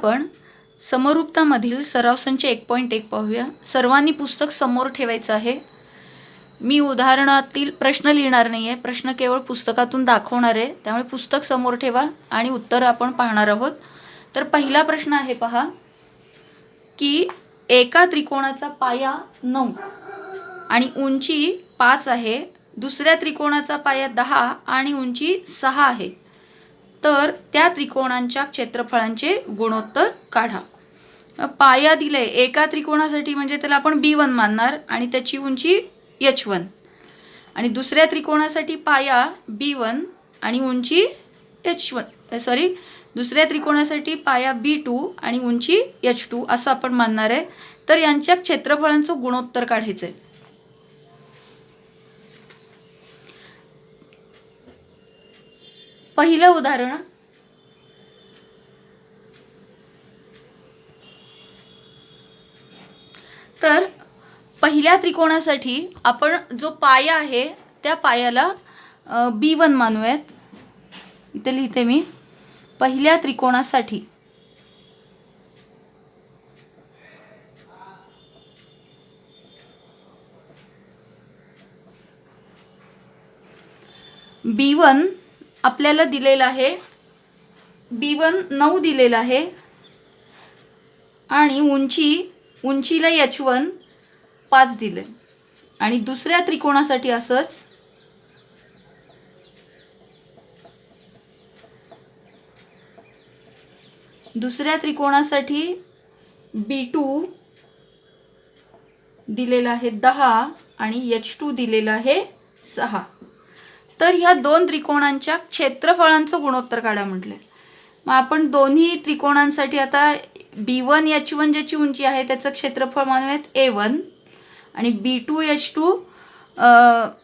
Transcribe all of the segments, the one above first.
आपण समरूपतामधील सराव संच 1.1 पाहूया। सर्वांनी पुस्तक समोर ठेवायचं आहे। मी उदाहरणातील प्रश्न लिहिणार नाही आहे, प्रश्न केवळ पुस्तकातून दाखवणार आहे, त्यामुळे पुस्तक समोर ठेवा आणि उत्तर आपण पाहणार आहोत। तर पहिला प्रश्न आहे पहा की एका त्रिकोणाचा पाया 9 आणि उंची 5 आहे, दुसऱ्या त्रिकोणाचा पाया 10 आणि उंची 6 आहे, तर त्या त्रिकोणांच्या क्षेत्रफळांचे गुणोत्तर काढा। पाया दिले एका त्रिकोणासाठी म्हणजे त्याला आपण B1 मानणार आणि त्याची उंची H1, आणि दुसऱ्या त्रिकोणासाठी पाया B1 आणि उंची H1 दुसऱ्या त्रिकोणासाठी पाया B2 आणि उंची H2 असं आपण मानणार आहे। तर यांच्या क्षेत्रफळांचं गुणोत्तर काढायचं आहे। पहिलं उदाहरण, तर पहिल्या त्रिकोणासाठी आपण जो पाया आहे त्या पायाला B1 मानूयात। इथे लिहिते मी पहिल्या त्रिकोणासाठी B1 आपल्याला दिलेला आहे, B1 9 दिलेला आहे आणि उंचीला H1 5 दिले, आणि दुसऱ्या त्रिकोणासाठी असंच दुसऱ्या त्रिकोणासाठी B2 दिलेला आहे 10 आणि H2 दिलेला आहे 6। तर ह्या दोन त्रिकोणांच्या क्षेत्रफळांचं गुणोत्तर काढा म्हटले। मग आपण दोन्ही त्रिकोणांसाठी आता B1 H1 ज्याची उंची आहे त्याचं क्षेत्रफळ मानूयात A1 आणि B2 H2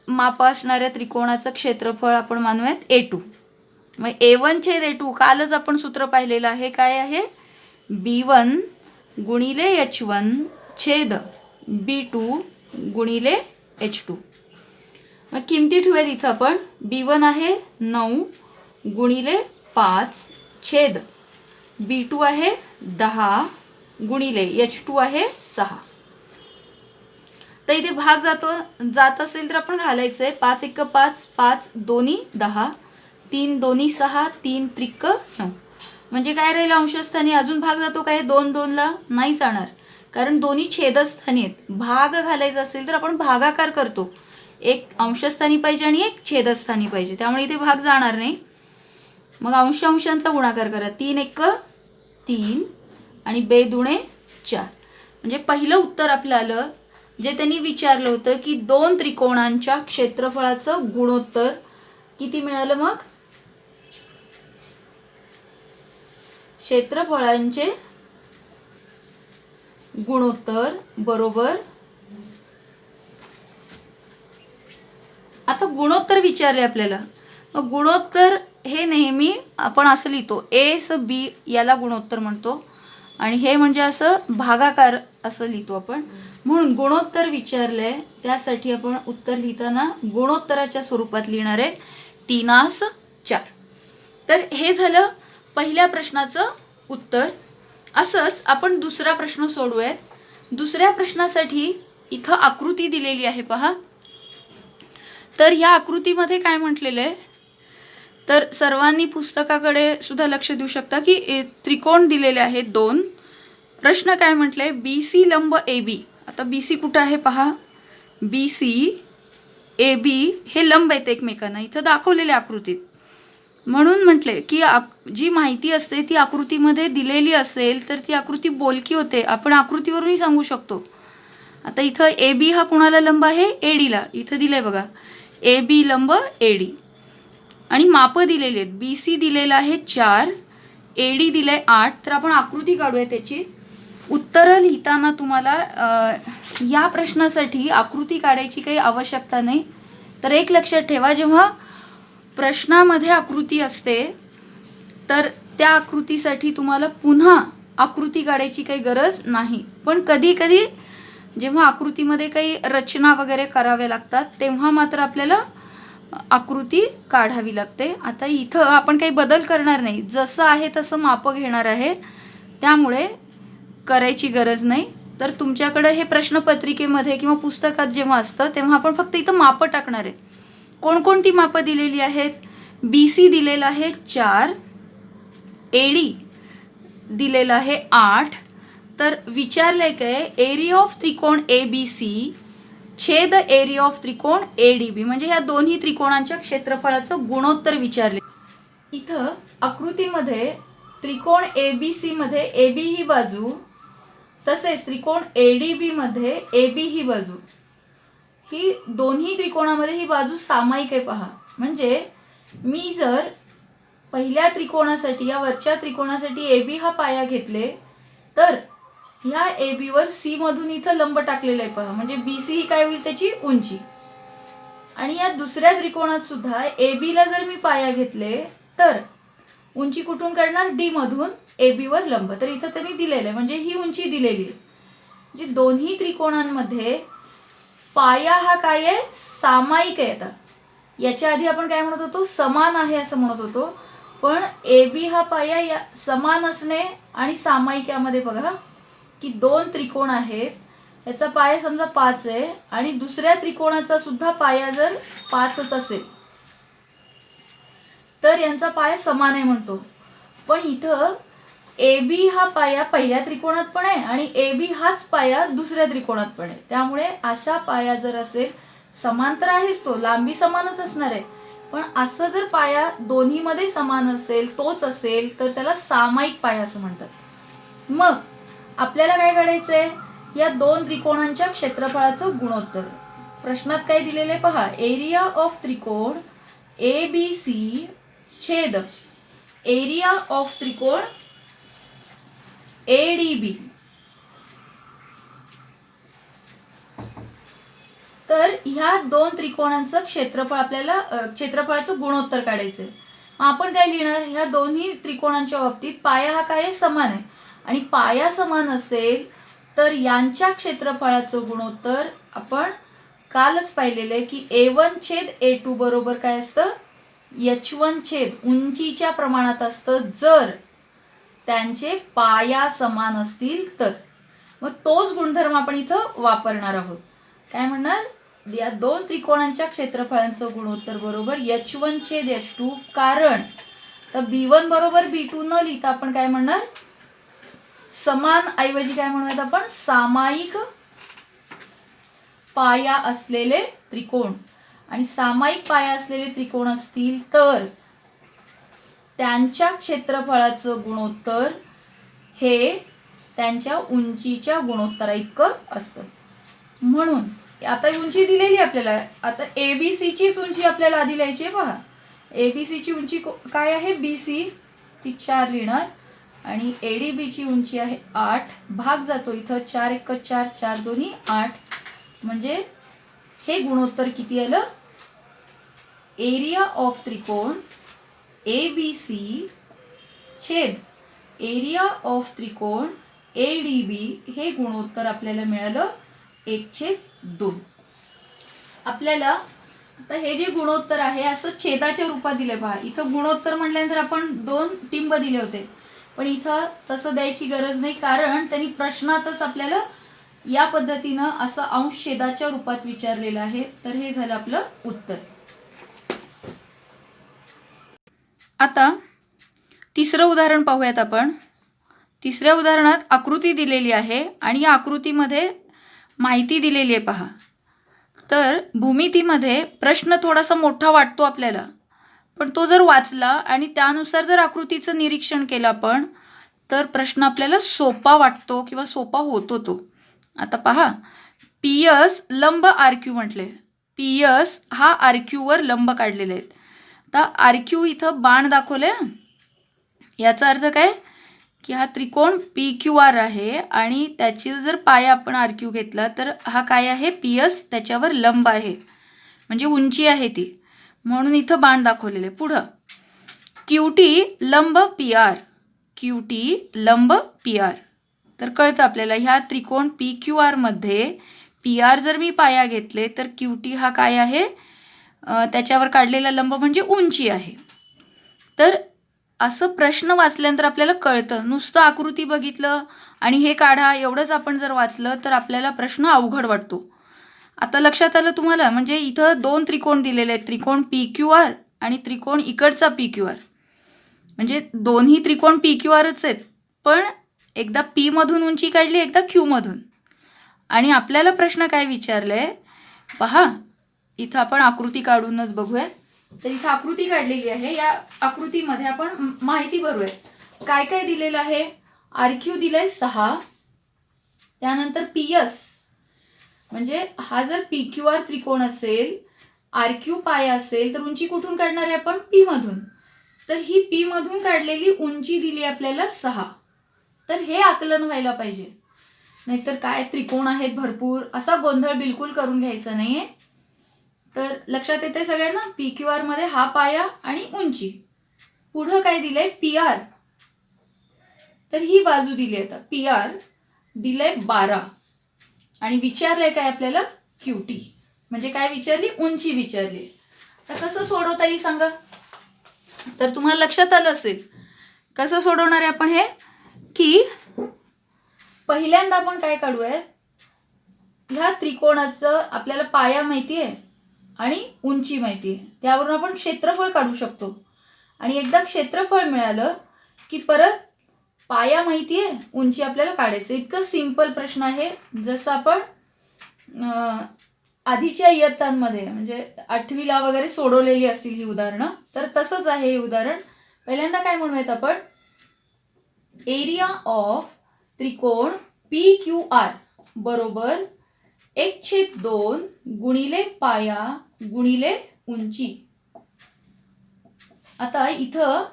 माप असणाऱ्या त्रिकोणाचं क्षेत्रफळ आपण मानूयात A2। मग A1 छेद A2 कालच आपण सूत्र पाहिलेलं आहे, काय आहे B1 गुणिले H1 छेद B2 गुणिले H2। मग किमती ठेवूयात इथं आपण, B1 आहे 9 गुणिले 5 छेद B2 आहे 10 गुणिले H2 आहे 6। तर इथे भाग जात असेल तर आपण घालायचंय 5 1 5 5 दोन्ही 10 3 दोन्ही 6 3 त्रिक 9, म्हणजे काय राहील अंशस्थानी अजून भाग जातो काय, 2 2 ला नाही जाणार कारण दोन्ही छेदस्थानी आहेत। भाग घालायचा असेल तर आपण भागाकार करतो, एक अंशस्थानी पाहिजे आणि एक छेदस्थानी पाहिजे, त्यामुळे इथे भाग जाणार नाही। मग अंशांचा गुणाकार करा, 3 1 3 आणि 2 दुणे 4, म्हणजे पहिलं उत्तर आपलं आलं जे त्यांनी विचारलं होतं की दोन त्रिकोणांच्या क्षेत्रफळाचं गुणोत्तर किती मिळालं। मग क्षेत्रफळांचे गुणोत्तर बरोबर, आता गुणोत्तर विचारले आपल्याला, मग गुणोत्तर हे नेहमी आपण असं लिहितो A/B याला गुणोत्तर म्हणतो, आणि हे म्हणजे असं भागाकार असं लिहितो आपण, म्हणून गुणोत्तर विचारले त्यासाठी आपण उत्तर लिहिताना गुणोत्तराच्या स्वरूपात लिहिणार आहे 3/4। तर हे झालं पहिल्या प्रश्नाचं उत्तर। असंच आपण दुसरा प्रश्न सोडवूयात। दुसऱ्या प्रश्नासाठी इथं आकृती दिलेली आहे पहा। तर या आकृतीमध्ये काय म्हटलेलं आहे, तर सर्वांनी पुस्तकाकडे सुद्धा लक्ष देऊ शकता की त्रिकोण दिलेले आहेत दोन। प्रश्न काय म्हटले, BC लंब AB। आता BC कुठं आहे पहा, BC AB हे लंब आहेत एकमेकांना, इथं दाखवलेल्या आकृतीत। म्हणून म्हटले की जी माहिती असते ती आकृतीमध्ये दिलेली असेल तर ती आकृती बोलकी होते, आपण आकृतीवरूनही सांगू शकतो। आता इथं AB हा कुणाला लंब आहे, AD ला, इथं दिलंय बघा AB लंब AD, आणि माप दिलेले आहेत, BC दिलेला आहे 4 AD दिलंय 8। तर आपण आकृती काढूया त्याची। उत्तर लिहिताना तुम्हाला या प्रश्नासाठी आकृती काढायची काही आवश्यकता नाही। तर एक लक्षात ठेवा, जेव्हा प्रश्नामध्ये आकृती असते तर त्या आकृतीसाठी तुम्हाला पुन्हा आकृती काढायची काही गरज नाही, पण कधी कधी जेव्हा आकृतीमध्ये काही रचना वगैरे कराव्या लागतात तेव्हा मात्र आपल्याला आकृती काढावी लागते। आता इथं आपण काही बदल करणार नाही, जसं आहे तसं माप घेणार आहे। त्यामुळे करायची गरज नाही. तर तुमच्याकडे हे प्रश्नपत्रिकेमध्ये किंवा पुस्तकात जेव्हा असतं तेव्हा आपण फक्त इथं मापं टाकणार आहे. कोणकोणती मापं दिलेली आहेत? BC दिलेलं आहे 4, AD दिलेलं आहे 8. तर विचारलंय काय? एरिया ऑफ त्रिकोण ABC छेद एरिया ऑफ त्रिकोण ADB, म्हणजे ह्या दोन्ही त्रिकोणांच्या क्षेत्रफळाचं गुणोत्तर विचारले. इथं आकृतीमध्ये त्रिकोण ABC मध्ये AB ही बाजू, तसेच त्रिकोण ADB मध्ये AB ही बाजू, ही दोन्ही त्रिकोणामध्ये ही बाजू सामायिक आहे पहा. म्हणजे मी जर पहिल्या त्रिकोणासाठी, या वरच्या त्रिकोणासाठी AB हा पाया घेतले, तर ह्या AB वर C मधून इथं लंब टाकलेलं आहे पहा. म्हणजे BC ही काय होईल? त्याची उंची. आणि या दुसऱ्या त्रिकोणात सुद्धा AB ला जर मी पाया घेतले, तर उंची कुठून काढणार? D मधून AB वर लंब. तर इथं त्यांनी दिलेलं आहे, म्हणजे ही उंची दिलेली आहे. म्हणजे दोन्ही त्रिकोणांमध्ये पाया हा काय आहे? सामायिक आहे. आता याच्या आधी आपण काय म्हणत होतो? समान आहे असं म्हणत होतो. पण AB हा पाया या समान असणे आणि सामायिक यामध्ये बघा की दोन त्रिकोण आहेत, याचा पाया समजा 5 आहे आणि दुसऱ्या त्रिकोणाचा सुद्धा पाया जर 5च असेल तर यांचा पाया समान आहे म्हणतो. पण इथं AB हा पाया पहिल्या त्रिकोणात पण आहे आणि AB हाच पाया दुसऱ्या त्रिकोणात पण आहे. त्यामुळे अशा पाया जर असेल, समांतर आहेच तो, लांबी समानच असणार आहे, पण असं जर पाया दोन्हीमध्ये समान असेल, तोच असेल, तर त्याला सामायिक पाया असं म्हणतात. मग आपल्याला काय काढायचंय? या दोन त्रिकोणांच्या क्षेत्रफळाचं गुणोत्तर. प्रश्नात काय दिलेले पहा. एरिया ऑफ त्रिकोण ABC छेद एरिया ऑफ त्रिकोण ADB. तर ह्या दोन त्रिकोणांचं क्षेत्रफळ आपल्याला क्षेत्रफळाचं गुणोत्तर काढायचंय. आपण काय लिहिणार? ह्या दोन्ही त्रिकोणांच्या बाबतीत पाया हा काय समान आहे आणि पाया समान असेल तर यांच्या क्षेत्रफळाचं गुणोत्तर आपण कालच पाहिलेलं आहे की A1 छेद A2 बरोबर काय असतं? H1 छेद उंचीच्या प्रमाणात असतं, जर त्यांचे पाया समान असतील तर. मग तोच गुणधर्म आपण इथं वापरणार आहोत. काय म्हणणार? या दोन त्रिकोणांच्या क्षेत्रफळांचं गुणोत्तर बरोबर H1 छेद H2. कारण तर B1 बरोबर B2 न लिहिता आपण काय म्हणणार? समान ऐवजी काय म्हणूयात आपण? सामायिक पाया असलेले त्रिकोण. आणि सामायिक पाया असलेले त्रिकोण असतील तर त्यांच्या क्षेत्रफळाचं गुणोत्तर हे त्यांच्या उंचीच्या गुणोत्तरा इतकं असतं. म्हणून आता उंची दिलेली आपल्याला. आता ABC चीच उंची आपल्याला आधी लिहायची आहे पहा. ABC ची उंची काय आहे? BC ती 4 लिहिणार आणि ADB ची उंची आहे 8. भाग जातो इथं, 4 1 4, 4 2 8. म्हणजे हे गुणोत्तर किती आलं? एरिया ऑफ त्रिकोण ABC छेद एरिया ऑफ त्रिकोण ADB हे गुणोत्तर आपल्याला मिळालं 1/2. आपल्याला आता हे जे गुणोत्तर आहे असं छेदाच्या रूपात दिले पहा. इथं गुणोत्तर म्हटल्यानंतर आपण 2 टिंब दिले होते, पण इथं तसं द्यायची गरज नाही, कारण त्यांनी प्रश्नातच आपल्याला या पद्धतीनं असं अंश छेदाच्या रूपात विचारलेलं आहे. तर हे झालं आपलं उत्तर. आता तिसरं उदाहरण पाहूयात आपण. तिसऱ्या उदाहरणात आकृती दिलेली आहे आणि या आकृतीमध्ये माहिती दिलेली आहे पहा. तर भूमितीमध्ये प्रश्न थोडासा मोठा वाटतो आपल्याला, पण तो जर वाचला आणि त्यानुसार जर आकृतीचं निरीक्षण केलं आपण, तर प्रश्न आपल्याला सोपा वाटतो किंवा सोपा होतो तो. आता पहा, PS लंब RQ म्हटले. PS हा RQ वर लंब काढलेले आहेत. आता RQ इथं बाण दाखवले. याचा अर्थ काय की हा त्रिकोण PQR आहे आणि त्याची जर पाया आपण RQ घेतला तर हा काय आहे? PS त्याच्यावर लंब आहे, म्हणजे उंची आहे ती, म्हणून इथं बाण दाखवलेले. पुढं QT लंब PR, QT लंब PR. तर कळतं आपल्याला ह्या त्रिकोण PQR मध्ये PR जर मी पाया घेतले तर QT हा काय आहे? त्याच्यावर काढलेला लंब म्हणजे उंची आहे. तर असं प्रश्न वाचल्यानंतर आपल्याला कळतं. नुसतं आकृती बघितलं आणि हे काढा एवढंच आपण जर वाचलं तर आपल्याला प्रश्न अवघड वाटतो. आता लक्षात आलं तुम्हाला? म्हणजे इथं 2 त्रिकोण दिलेले आहेत, त्रिकोण PQR आणि त्रिकोण इकडचा PQR. म्हणजे दोन्ही त्रिकोण PQRच आहेत, पण एकदा P मधून उंची काढली, एकदा Q मधून. आणि आपल्याला प्रश्न काय विचारलाय पहा, इथं आपण आकृती काढूनच बघूयात. तर इथं आकृती काढलेली आहे. या आकृतीमध्ये आपण माहिती भरूयात. काय काय दिलेलं आहे? RQ दिलंय 6, त्यानंतर PS म्हणजे हा जर PQR त्रिकोण असेल, RQ पाया असेल, तर उंची कुठून काढणार आहे आपण? P मधून. तर ही P मधून काढलेली उंची दिली आपल्याला 6. तर हे आकलन व्हायला पाहिजे, नाहीतर काय त्रिकोण आहेत भरपूर, असा गोंधळ बिलकुल करून घ्यायचा नाहीये. तर लक्षात येते सगळ्यांना? PQR मध्ये हा पाया आणि उंची. पुढं काय दिलंय? PR. तर ही बाजू दिली आता PR दिलंय 12 आणि विचारलंय काय आपल्याला? QT. म्हणजे काय विचारली? उंची विचारली. तर कसं सोडवता येईल सांगा? तर तुम्हाला लक्षात आलं असेल कसं सोडवणार आहे आपण हे, की पहिल्यांदा आपण काय काढूयात, ह्या त्रिकोणाचं आपल्याला पाया माहिती आहे आणि उंची माहिती आहे, त्यावरून आपण क्षेत्रफळ काढू शकतो. आणि एकदा क्षेत्रफळ मिळालं की परत पाया माहिती आहे, उंची आपल्याला काढायचं. इतकं सिंपल प्रश्न आहे. जसं आपण आधीच्या इयत्तांमध्ये म्हणजे 8वीला वगैरे सोडवलेली असतील ही उदाहरणं, तर तसंच आहे हे उदाहरण. पहिल्यांदा काय म्हणूयात आपण? एरिया ऑफ त्रिकोण PQR बरोबर 1/2 गुणिले पाया गुणिले उंची. आता इथं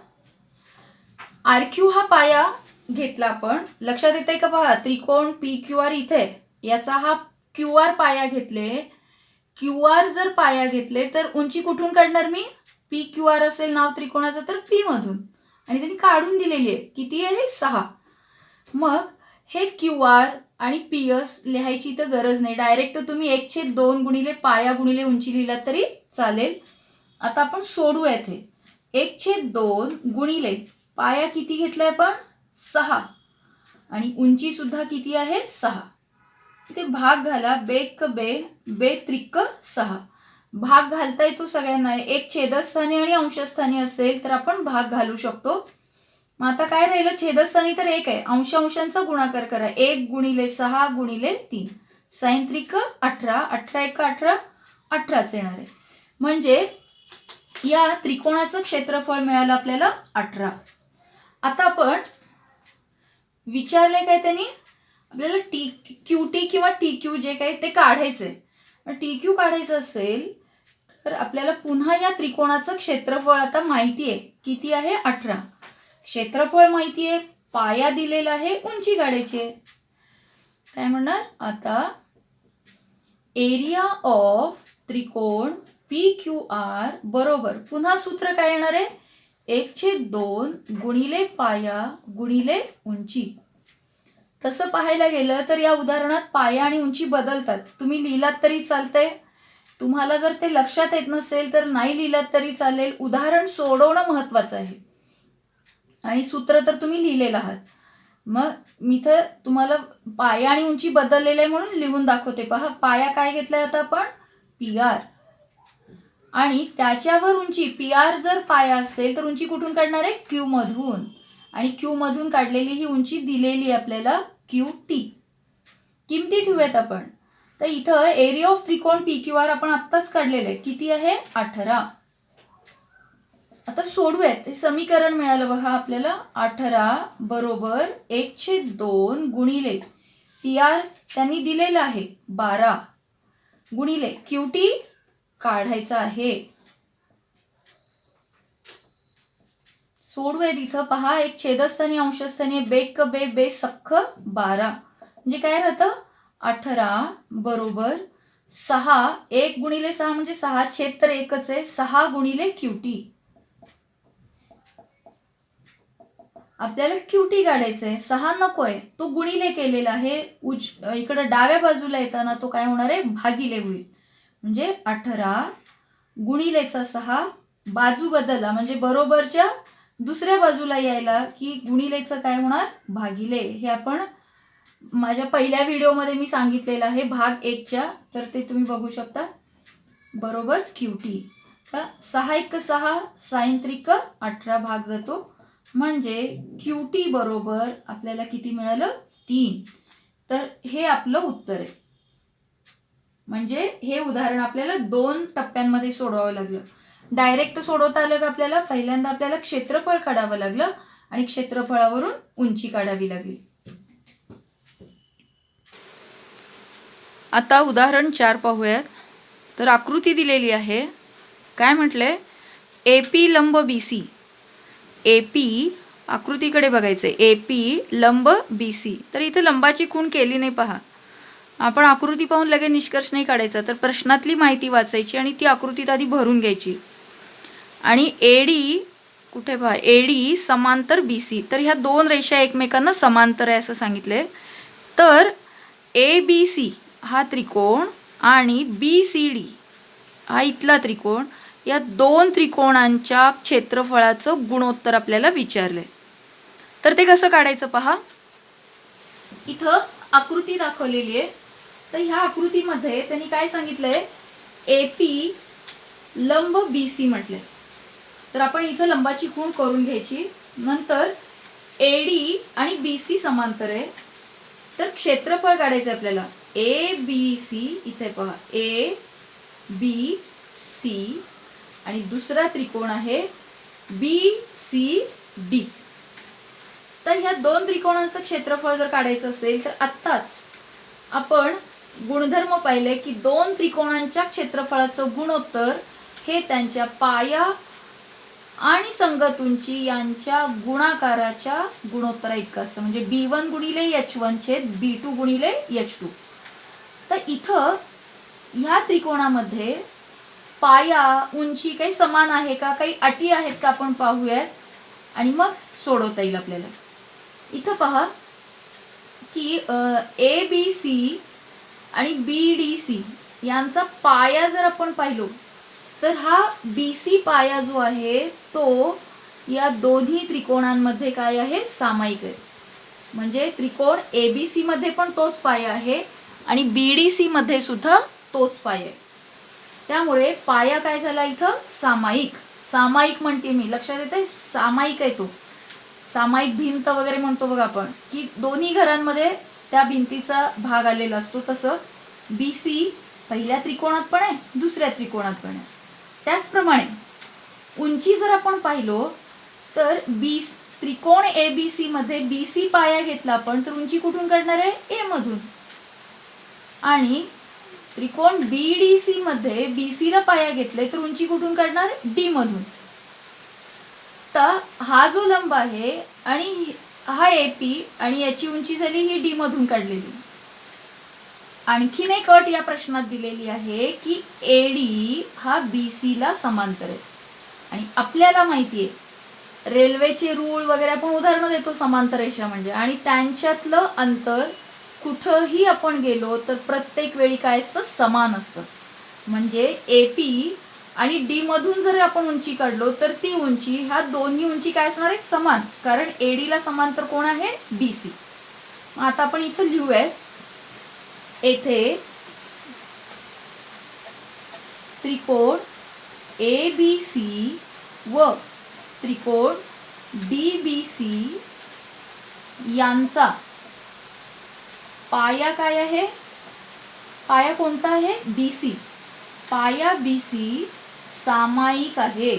RQ हा पाया घेतला आपण. लक्षात येतंय का पहा? त्रिकोण PQR इथे, याचा हा QR पाया घेतले. QR जर पाया घेतले तर उंची कुठून काढणार मी? PQR असेल नाव त्रिकोणाचं तर P मधून. आणि त्यांनी काढून दिलेली आहे. किती आहे? 6. मग हे QR आणि PS लिहायची तर गरज नाही. डायरेक्ट तुम्ही 1/2 गुणिले पाया गुणिले उंची लिहिलात तरी चालेल. आता आपण सोडूयात हे. 1/2 गुणिले पाया किती घेतलाय आपण? 6 आणि उंची सुद्धा किती आहे? 6. इथे भाग घाला. बेक बे, बे त्रिक 6. भाग घालता येतो सगळ्यांना. एक छेदस्थानी आणि अंशस्थानी असेल तर आपण भाग घालू शकतो. मग आता काय राहिलं? छेदस्थानी तर 1 आहे, अंशांचा गुणाकार करा. 1 गुणिले 6 गुणिले 3, साइन त्रिक 18, 18 1 18, 18च येणार आहे. म्हणजे या त्रिकोणाचं क्षेत्रफळ मिळालं आपल्याला 18. आता आपण विचारलंय काय त्यांनी? आपल्याला QT किंवा TQ जे काही ते काढायचंय. TQ काढायचं असेल तर आपल्याला पुन्हा या त्रिकोणाचं क्षेत्रफळ आता माहिती आहे. किती आहे? 18. क्षेत्रफळ माहिती आहे, पाया दिलेला आहे, उंची काढायची आहे. काय म्हणणार आता? एरिया ऑफ त्रिकोण PQR बरोबर, पुन्हा सूत्र काय येणार आहे? 1/2 गुणिले पाया गुणिले उंची. तसं पाहायला गेलं तर या उदाहरणात पाया आणि उंची बदलतात. तुम्ही लिहिलात तरी चालतंय. तुम्हाला जर ते लक्षात येत नसेल तर नाही लिहिलात तरी चालेल. उदाहरण सोडवणं महत्वाचं आहे आणि सूत्र तर तुम्ही लिहिलेलं आहात. मग मी इथं तुम्हाला पाया आणि उंची बदललेलं आहे म्हणून लिहून दाखवते. पहा, पाया काय घेतलाय आता आपण? PR आणि त्याच्यावर उंची. PR जर पाया असेल तर उंची कुठून काढणार आहे? Q मधून. आणि Q मधून काढलेली ही उंची दिलेली आहे आपल्याला QT. किमती ठेवूयात आपण. तर इथं एरिया ऑफ त्रिकोण PQR आपण आत्ताच काढलेलं आहे. किती आहे? 18. आता सोडूयात. हे समीकरण मिळालं बघा आपल्याला. 18 बरोबर 1/2 गुणिले PR त्यांनी दिलेलं आहे 12 गुणिले QT काढायचा आहे. सोडूयात. इथं पहा, एक छेदस्थानी अंशस्थानी बेक बे बे सख्ख 12 म्हणजे काय राहतं? 18 बरोबर 6. 1 गुणिले 6 म्हणजे 6, छेद तर एकच आहे. 6 गुणिले QT. आपल्याला QT काढायचं आहे. 6 नकोय, तो गुणिले केलेला आहे. इकडे डाव्या बाजूला येताना तो काय होणार आहे? भागिले होईल. म्हणजे 18 गुणिलेचा 6, बाजू बदलला म्हणजे बरोबरच्या दुसऱ्या बाजूला यायला की गुणिलेचं काय होणार, भागिले. हे आपण माझ्या पहिल्या व्हिडिओमध्ये मी सांगितलेलं आहे भाग 1च्या, तर ते तुम्ही बघू शकता. बरोबर QT. 6 1 6, 6 त्रिक 18 भाग जातो, म्हणजे QT बरोबर आपल्याला किती मिळालं, 3. तर हे आपलं उत्तर आहे. म्हणजे हे उदाहरण आपल्याला 2 टप्प्यांमध्ये सोडवावं लागलं. डायरेक्ट सोडवता आलं का आपल्याला, पहिल्यांदा आपल्याला क्षेत्रफळ काढावं लागलं आणि क्षेत्रफळावरून उंची काढावी लागली. आता उदाहरण 4 पाहूयात. तर आकृती दिलेली आहे. काय म्हटलंय, AP लंब BC. AP आकृतीकडे बघायचंय, AP लंब BC. तर इथे लंबाची खूण केली नाही पहा. आपण आकृती पाहून लगेच निष्कर्ष नाही काढायचा, तर प्रश्नातली माहिती वाचायची आणि ती आकृतीत आधी भरून घ्यायची. आणि AD कुठे पहा, AD समांतर BC. तर ह्या 2 रेषा एकमेकांना समांतर आहे असं सांगितलंय. तर ABC हा त्रिकोण आणि BCD हा इथला त्रिकोण, या 2 त्रिकोणांच्या क्षेत्रफळाचं गुणोत्तर आपल्याला विचारलंय. तर ते कसं काढायचं पहा. इथं आकृती दाखवलेली आहे. तर ह्या आकृतीमध्ये त्यांनी काय सांगितलंय, AP लंब BC म्हटलंय. तर आपण इथं लंबाची खूण करून घ्यायची. नंतर AD आणि BC समांतर आहे, तर क्षेत्रफळ काढायचं आपल्याला. ABC इथे पहा, ABC आणि दुसरा त्रिकोण आहे BCD. तर ह्या 2 त्रिकोणांचं क्षेत्रफळ जर काढायचं असेल तर आत्ताच आपण गुणधर्म पाहिले की 2 त्रिकोणांच्या क्षेत्रफळाचं गुणोत्तर हे त्यांच्या पाया आणि संगत उंची यांच्या गुणाकाराच्या गुणोत्तरा इतकं असतं. म्हणजे B1 गुणिले H1 छेद B2 गुणिले H2. तर इथं ह्या त्रिकोणामध्ये पाया उंची काही समान आहे का, काही अटी आहेत का आपण पाहूयात आणि मग सोडवता येईल आपल्याला. इथं पहा की ABC आणि BDC यांचा पाया जर आपण पाहिलो तर हा BC पाया जो आहे तो या दोन्ही त्रिकोणांमध्ये काय आहे, सामायिक आहे. म्हणजे त्रिकोण ABC मध्ये पण तोच पाया आहे आणि BDC मध्ये सुद्धा तोच पाया आहे. त्यामुळे पाया काय झाला इथं, सामायिक. सामायिक म्हणते मी, लक्षात येते, सामायिक आहे तो. सामायिक भिंत वगैरे म्हणतो बघा आपण, की दोन्ही घरांमध्ये त्या भिंतीचा भाग आलेला असतो. तसं BC पहिल्या त्रिकोणात पण आहे, दुसऱ्या त्रिकोणात पण आहे. त्याचप्रमाणे उंची जर आपण पाहिलो तर त्रिकोण ABC मध्ये BC पाया घेतला आपण तर उंची कुठून काढणार आहे, A मधून. आणि त्रिकोण BDC मध्ये BC ला पाया घेतले तर उंची कुठून काढणार, D मधून. तर हा जो लंब आहे आणि हा AP आणि याची उंची झाली ही D मधून काढलेली. आणखीन एक अट या प्रश्नात दिलेली आहे की AD हा BC ला समांतर आहे. आणि आपल्याला माहिती आहे रेल्वेचे रूळ वगैरे आपण उदाहरणं देतो समांतर रेषा म्हणजे, आणि त्यांच्यातलं अंतर कुठंही आपण गेलो तर प्रत्येक वेळी काय असतं, समान असतं. म्हणजे AP आणि D मधून जर आपण उंची काढलो तर ती उंची, ह्या दोन्ही उंची काय असणार आहे, समान. कारण AD ला समांतर कोण आहे, BC. आता आपण इथं लिहूया, येथे त्रिकोण ABC व त्रिकोण DBC यांचा पाया काय आहे, पाया कोणता आहे, BC. पाया BC सामायिक आहे.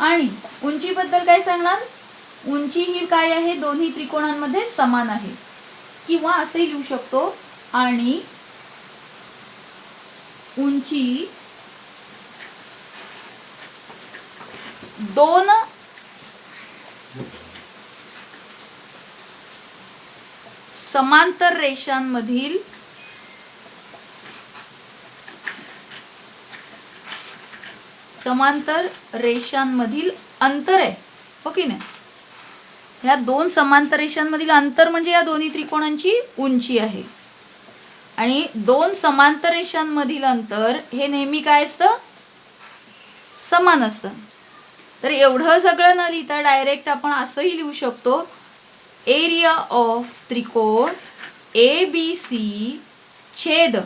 आणि उंचीबद्दल काय सांगणार, उंची ही काय आहे, दोन्ही त्रिकोणांमध्ये समान आहे. किंवा असे लिहू शकतो, आणि उंची दोन समांतर रेषांमधील अंतर आहे, हो की नाही. ह्या 2 समांतर रेषांमधील अंतर म्हणजे या दोन्ही त्रिकोणांची उंची आहे. आणि 2 समांतर रेषांमधील अंतर हे नेहमी काय असतं, समान असतं. तर एवढं सगळं न लिहिता डायरेक्ट आपण असंही लिहू शकतो, एरिया ऑफ त्रिकोण ABC छेद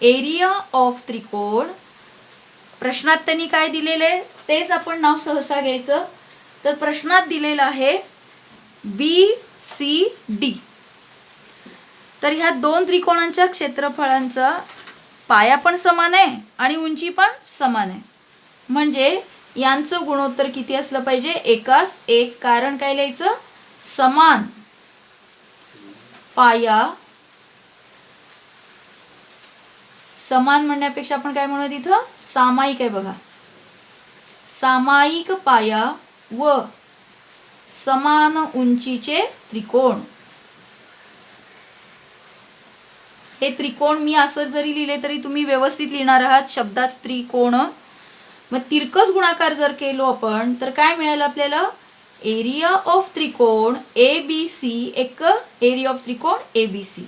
एरिया ऑफ त्रिकोण. प्रश्नात त्यांनी काय दिलेले तेच आपण नाव सहसा घ्यायचं. तर प्रश्नात दिलेलं आहे BCD. तर ह्या दोन त्रिकोणांच्या क्षेत्रफळांचा पाया पण समान आहे आणि उंची पण समान आहे. म्हणजे यांचं गुणोत्तर किती असलं पाहिजे? एकास एक. कारण काय लिहायचं? समान पाया. समान म्हणण्यापेक्षा आपण काय म्हणू तिथं? सामायिक आहे बघा. सामायिक पाया व समान उंचीचे त्रिकोण. हे त्रिकोण मी असं जरी लिहिले तरी तुम्ही व्यवस्थित लिहिणार आहात शब्दात त्रिकोण. मग तिरकस गुणाकार जर केलो आपण तर काय मिळालं आपल्याला? एरिया ऑफ त्रिकोण ABC एक एरिया ऑफ त्रिकोण ABC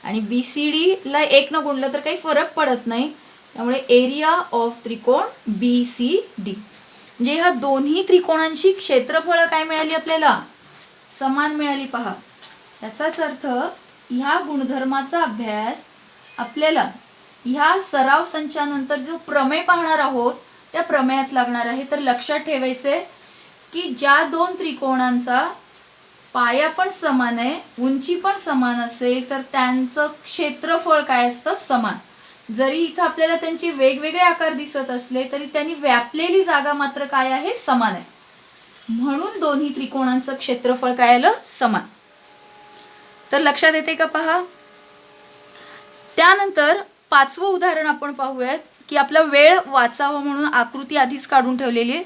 आणि BCD ला एक न गुणलं तर काही फरक पडत नाही. त्यामुळे एरिया ऑफ त्रिकोण BCD. म्हणजे ह्या दोन्ही त्रिकोणांची क्षेत्रफळ काय मिळाली आपल्याला? समान मिळाली. पहा, याचाच अर्थ ह्या गुणधर्माचा अभ्यास आपल्याला ह्या सराव संचानंतर जो प्रमेय पाहणार आहोत त्या प्रमेयात लागणार आहे. तर लक्षात ठेवायचे की ज्या दोन त्रिकोणांचा पाया पण समान आहे, उंची पण समान असेल तर त्यांचं क्षेत्रफळ काय असतं? समान. जरी इथं आपल्याला त्यांचे वेगवेगळे आकार दिसत असले तरी त्यांनी व्यापलेली जागा मात्र काय आहे? समान आहे. म्हणून दोन्ही त्रिकोणांचं क्षेत्रफळ काय आलं? समान. तर लक्षात येते का? पहा, त्यानंतर पाचवं उदाहरण आपण पाहूयात की आपला वेळ वाचावा म्हणून आकृती आधीच काढून ठेवलेली आहे.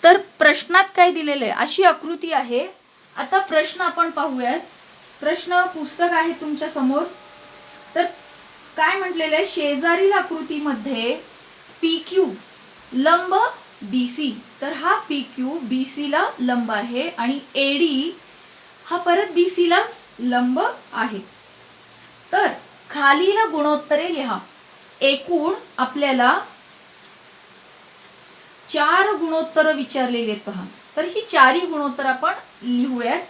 तर प्रश्नात काय दिलेलं आहे? अशी आकृती आहे. आता प्रश्न आपण पाहूयात. प्रश्न पुस्तक आहे तुमच्या समोर. तर काय म्हटलेलं आहे? शेजारील आकृतीमध्ये PQ लंब BC. तर हा PQ BC ला लंब आहे आणि AD हा परत BC लाच लंब आहे. तर खालील गुणोत्तरे लिहा. एकूण आपल्याला 4 गुणोत्तर विचारलेले आहेत. पहा, तर ही 4ही गुणोत्तर आपण लिहूयात.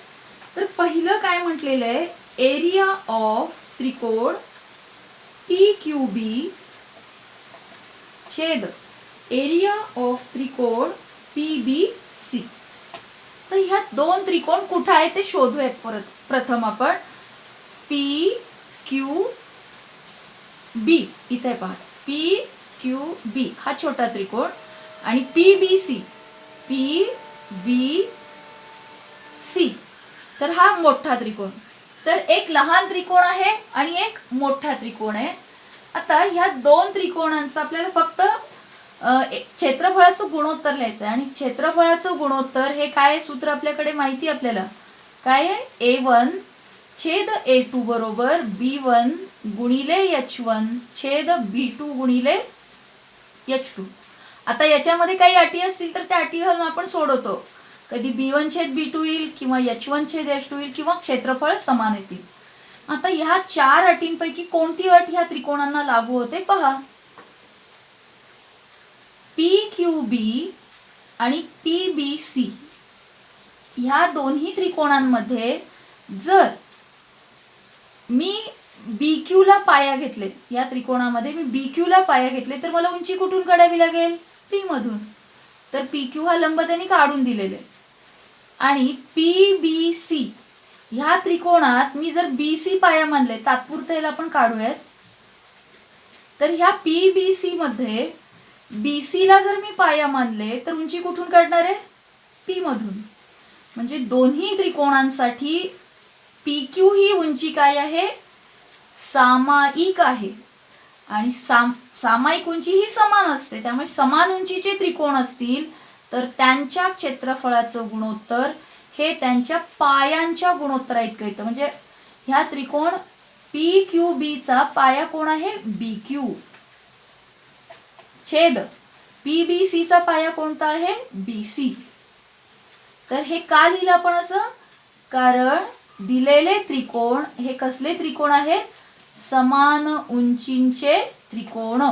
तर पहिलं काय म्हटलेलं आहे? एरिया ऑफ त्रिकोण PQB छेद एरिया ऑफ त्रिकोण PBC. तर ह्या दोन त्रिकोण कुठे आहेत ते शोधूयात. प्रथम आपण PQB इथे पहा, PQB हा छोटा त्रिकोण आणि PBC तर हा मोठा त्रिकोण. तर एक लहान त्रिकोण आहे आणि एक मोठा त्रिकोण आहे. आता ह्या दोन त्रिकोणांचं आपल्याला फक्त क्षेत्रफळाचं गुणोत्तर लिहायचं आहे. आणि क्षेत्रफळाचं गुणोत्तर हे काय सूत्र आपल्याकडे माहिती? आपल्याला काय आहे? A1 छेद A2 बरोबर B1 गुणिले H1 छेद B2 गुणिले H2. आता याच्यामध्ये काही अटी असतील तर त्या अटी घालून आपण सोडवतो. कधी B1 छेद B2 येईल किंवा H1 छेद H2 येईल किंवा क्षेत्रफळ समान येतील. आता ह्या 4 अटींपैकी कोणती अट ह्या त्रिकोणांना लागू होते? पहा, PQB आणि PBC ह्या दोन्ही त्रिकोणांमध्ये जर मी BQ ला पाया घेतले, या त्रिकोणामध्ये मी BQ ला पाया घेतले तर मला उंची कुठून काढावी लागेल? P मधून. तर PQ हा लंब त्यांनी काढून दिलेले. आणि PBC ह्या त्रिकोणात मी जर BC पाया मानले, तात्पुरते याला आपण काढूयात. तर ह्या PBC मध्ये BC ला जर मी पाया मानले तर उंची कुठून काढणार आहे? P मधून. म्हणजे दोन्ही त्रिकोणांसाठी PQ ही उंची काय आहे? सामायिक आहे. आणि सामायिक उंची ही समान असते. त्यामुळे समान उंचीचे त्रिकोण असतील तर त्यांच्या क्षेत्रफळाचं गुणोत्तर हे त्यांच्या पायांच्या गुणोत्तरा इतकं येतं. म्हणजे ह्या त्रिकोण PQB चा पाया कोण आहे? BQ छेद PBC चा पाया कोणता आहे? BC. तर हे का लिहिलं आपण असं? कारण दिलेले त्रिकोण हे कसले त्रिकोण आहेत? समान उंचीचे त्रिकोण.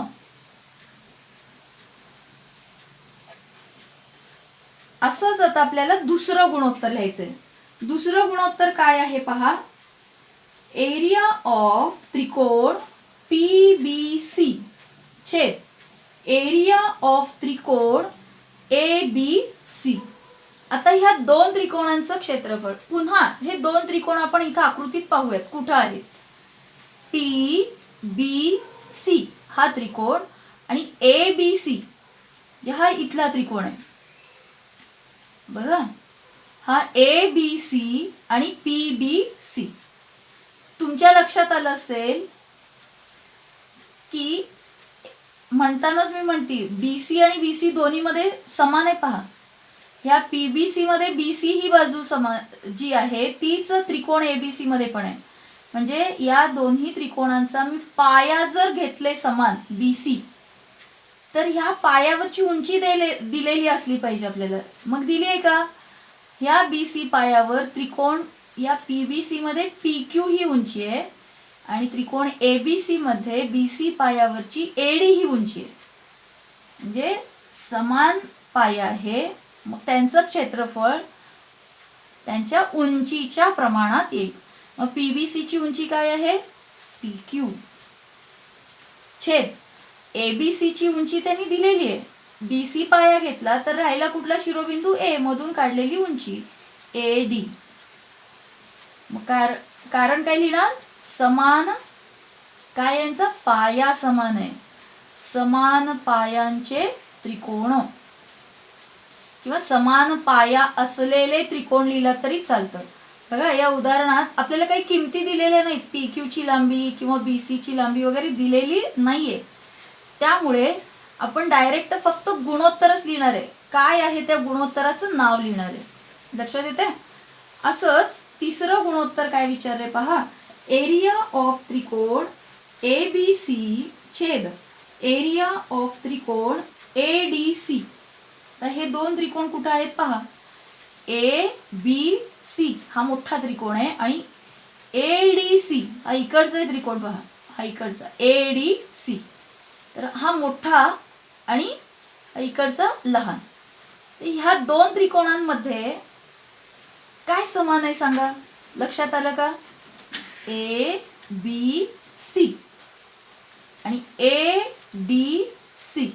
असंच आता आपल्याला दुसरं गुणोत्तर लिहायचंय. दुसरं गुणोत्तर काय आहे पहा. एरिया ऑफ त्रिकोण PBC छेद एरिया ऑफ त्रिकोण ABC. आता ह्या दोन त्रिकोणांचं क्षेत्रफळ. पुन्हा हे दोन त्रिकोण आपण इथं आकृतीत पाहूयात कुठं आहेत. PBC हा त्रिकोण आणि ABC हा इथला त्रिकोण आहे. बघा हा ABC आणि PBC. तुमच्या लक्षात आलं असेल की म्हणतानाच मी म्हणते BC आणि BC दोन्ही मध्ये समान आहे पहा. ह्या PBC मध्ये BC ही बाजू समान जी आहे तीच त्रिकोण ABC मध्ये पण आहे. म्हणजे या दोन्ही त्रिकोणांचा मी पाया जर घेतले समान BC तर ह्या पायावरची उंची दिलेली असली पाहिजे आपल्याला. मग दिली आहे का. ह्या BC पायावर त्रिकोण या PBC मध्ये PQ ही उंची आहे आणि त्रिकोण ABC मध्ये BC पायावरची AD ही उंची आहे. म्हणजे समान पाया आहे. मग त्यांचं क्षेत्रफळ त्यांच्या उंचीच्या प्रमाणात येईल. मग PBC ची उंची काय आहे PQ छेद ABC ची उंची त्यांनी दिलेली आहे. BC पाया घेतला तर राहिला कुठला शिरोबिंदू A मधून काढलेली उंची AD. मग कारण काय लिहिणार समान काय यांचा पाया समान आहे. समान पायांचे त्रिकोण किंवा समान पाया असलेले त्रिकोण लिहिला तरी चालतं. बघा या उदाहरणात आपल्याला काही किमती दिलेल्या नाहीत. PQ ची लांबी किंवा BC ची लांबी वगैरे दिलेली नाहीये. त्यामुळे आपण डायरेक्ट फक्त गुणोत्तरच लिहिणार आहे. काय आहे त्या गुणोत्तराचं नाव लिहिणार आहे. लक्षात येते. असंच तिसरं गुणोत्तर काय विचारले पहा. एरिया ऑफ त्रिकोण ABC छेद एरिया ऑफ त्रिकोण ADC. तर हे दोन त्रिकोण कुठे आहेत पहा. ABC हा मोठा त्रिकोण आहे आणि ADC हा इकडचा त्रिकोण पहा. हा इकडचा ADC. तर हा मोठा आणि इकडचा लहान. ह्या दोन त्रिकोणांमध्ये काय समान आहे सांगा. लक्षात आलं का. ABC आणि ADC.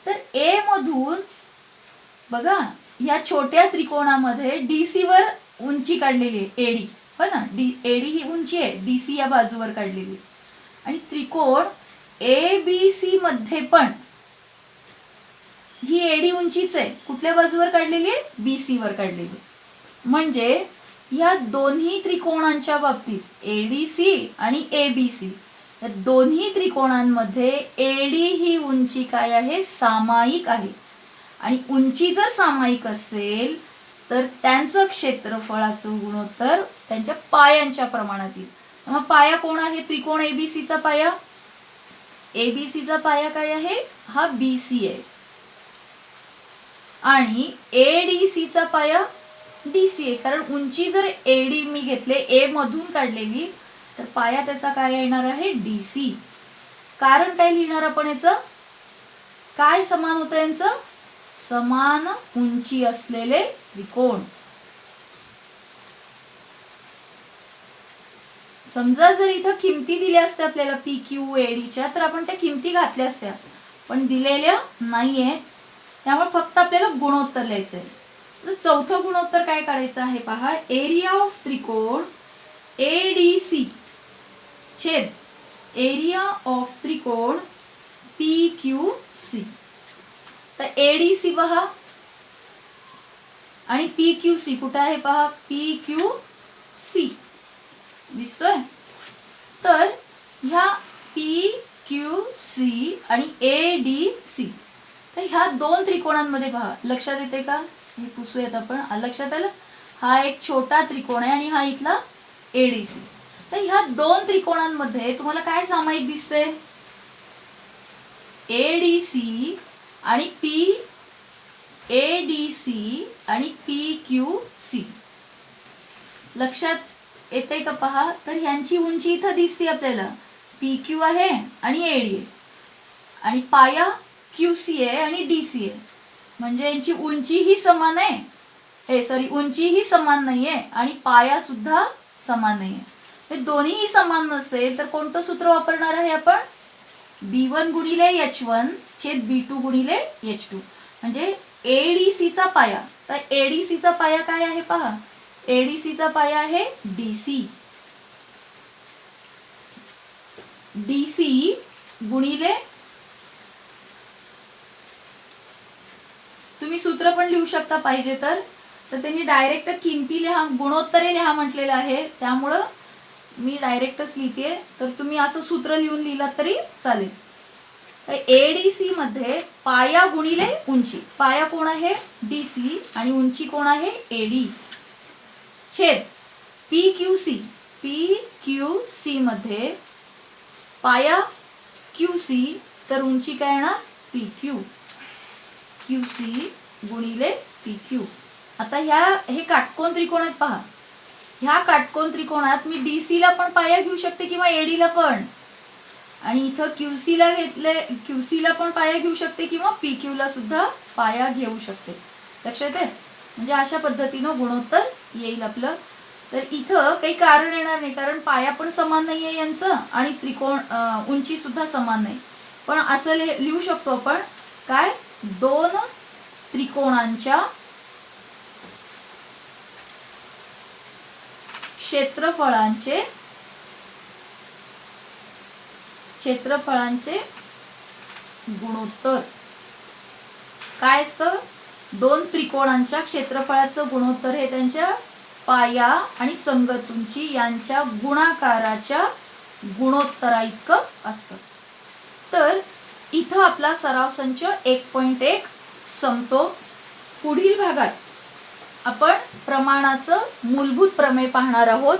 तर A मधून बघा या छोट्या त्रिकोणामध्ये DC वर उंची काढलेली आहे AD. हो ना. AD ही उंची आहे. DC या बाजूवर काढलेली. आणि त्रिकोण ABC मध्ये पण ही AD उंचीच आहे. कुठल्या बाजूवर काढलेली आहे BC वर काढलेली. म्हणजे या दोन्ही त्रिकोणांच्या बाबतीत ADC आणि ABC या दोन्ही त्रिकोणांमध्ये AD ही उंची काय आहे सामायिक आहे. आणि उंची जर सामायिक असेल तर त्यांचं क्षेत्रफळाचं गुणोत्तर त्यांच्या पायांच्या प्रमाणात येईल. मग पाया कोण आहे त्रिकोण ABC चा पाया. ABC चा पाया काय आहे हा BC आहे. आणि ADC चा पाया DC आहे. कारण उंची जर AD मी घेतले A मधून काढलेली तर पाया त्याचा काय येणार आहे DC. कारण काय लिहिणार आपण याचं. काय समान होतं यांचं समान उंची असलेले त्रिकोण. समजा जर इथं किमती दिल्या असत्या आपल्याला PQ AD च्या तर आपण त्या किमती घातल्या असत्या. पण दिलेल्या नाहीये. त्यामुळे फक्त आपल्याला गुणोत्तर लिहायचंय. तर चौथं गुणोत्तर काय काढायचं आहे पहा. एरिया ऑफ त्रिकोण ADC छेद एरिया ऑफ त्रिकोण PQC. तर ADC पहा आणि PQC कुठे आहे पहा. PQC दिसतोय. तर ह्या PQC आणि ADC तर ह्या दोन त्रिकोणांमध्ये पहा. लक्षात येते का. हे पुसूयात आपण. लक्षात आलं. हा एक छोटा त्रिकोण आहे आणि हा इथला ADC. तर ह्या दोन त्रिकोणांमध्ये तुम्हाला काय सामायिक दिसते. ADC आणि ADC आणि PQC. लक्षात येते का पहा. तर ह्यांची उंची इथं दिसते आपल्याला. PQ आहे आणि AD आहे आणि पाया QC आहे आणि DC आहे. म्हणजे यांची उंचीही समान आहे, उंचीही समान नाहीये आणि पाया सुद्धा समान नाहीये. हे दोन्हीही समान नसेल तर कोणतं सूत्र वापरणार आहे आपण? B1 गुणिले H1 छेद B2 गुणिले H2. म्हणजे ADCचा पाया. तर ADCचा पाया काय आहे पहा. ADCचा पाया आहे DC. DC गुणिले, तुम्ही सूत्र पण लिहू शकता पाहिजे तर त्यांनी डायरेक्ट किमती लिहा, गुणोत्तरे लिहा म्हटलेलं आहे, त्यामुळं मी डायरेक्टच लिहिते. तर तुम्ही असं सूत्र लिहून लिहिलात तरी चालेल. तर ADC मध्ये पाया गुणिले उंची, पाया कोण आहे? DC आणि उंची कोण आहे? AD छेद PQC. PQC मध्ये पाया QC तर उंची काय येणार? PQ. QC गुणिले PQ. आता हे काटकोन त्रिकोण आहेत पहा. ह्या काटकोन त्रिकोणात मी DC ला पण पाया घेऊ शकते किंवा AD ला पण, आणि इथं QC ला घेतले, QC ला पण पाया घेऊ शकते किंवा PQ ला सुद्धा पाया घेऊ शकते. लक्षात येते? म्हणजे अशा पद्धतीनं गुणोत्तर येईल आपलं. तर इथं काही कारण येणार नाही, कारण पाया पण समान नाहीये यांचं आणि त्रिकोण उंची सुद्धा समान नाही. पण असं लिहू शकतो आपण काय? दोन त्रिकोणांच्या क्षेत्रफळांचे गुणोत्तर काय असतं? दोन त्रिकोणांच्या क्षेत्रफळाचं गुणोत्तर हे त्यांच्या पाया आणि संगत उंची यांच्या गुणाकाराच्या गुणोत्तरा इतकं असतं. तर इथं आपला सराव संच 1.1 संपतो. पुढील भागात आपण प्रमाणाचं मूलभूत प्रमेय पाहणार आहोत.